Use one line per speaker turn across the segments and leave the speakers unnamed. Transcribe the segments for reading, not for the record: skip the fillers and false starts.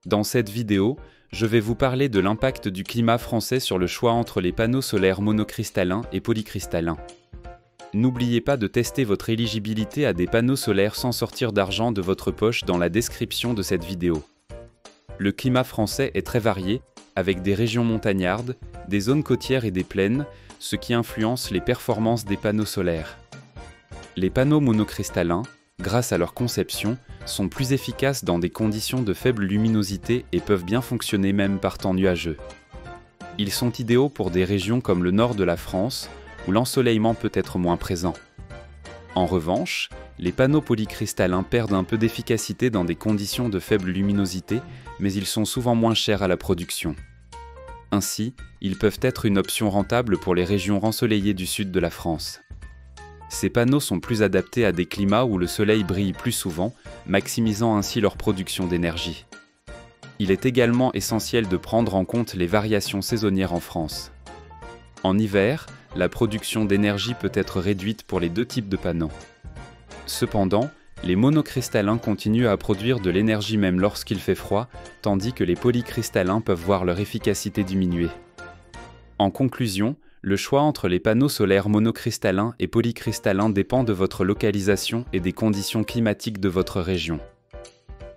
Dans cette vidéo, je vais vous parler de l'impact du climat français sur le choix entre les panneaux solaires monocristallins et polycristallins. N'oubliez pas de tester votre éligibilité à des panneaux solaires sans sortir d'argent de votre poche dans la description de cette vidéo. Le climat français est très varié, avec des régions montagnardes, des zones côtières et des plaines, ce qui influence les performances des panneaux solaires. Les panneaux monocristallins, grâce à leur conception, sont plus efficaces dans des conditions de faible luminosité et peuvent bien fonctionner même par temps nuageux. Ils sont idéaux pour des régions comme le nord de la France, où l'ensoleillement peut être moins présent. En revanche, les panneaux polycristallins perdent un peu d'efficacité dans des conditions de faible luminosité, mais ils sont souvent moins chers à la production. Ainsi, ils peuvent être une option rentable pour les régions ensoleillées du sud de la France. Ces panneaux sont plus adaptés à des climats où le soleil brille plus souvent, maximisant ainsi leur production d'énergie. Il est également essentiel de prendre en compte les variations saisonnières en France. En hiver, la production d'énergie peut être réduite pour les deux types de panneaux. Cependant, les monocristallins continuent à produire de l'énergie même lorsqu'il fait froid, tandis que les polycristallins peuvent voir leur efficacité diminuer. En conclusion, le choix entre les panneaux solaires monocristallins et polycristallins dépend de votre localisation et des conditions climatiques de votre région.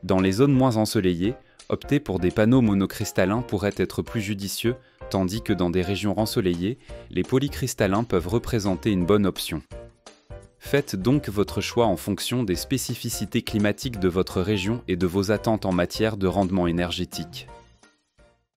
Dans les zones moins ensoleillées, opter pour des panneaux monocristallins pourrait être plus judicieux, tandis que dans des régions ensoleillées, les polycristallins peuvent représenter une bonne option. Faites donc votre choix en fonction des spécificités climatiques de votre région et de vos attentes en matière de rendement énergétique.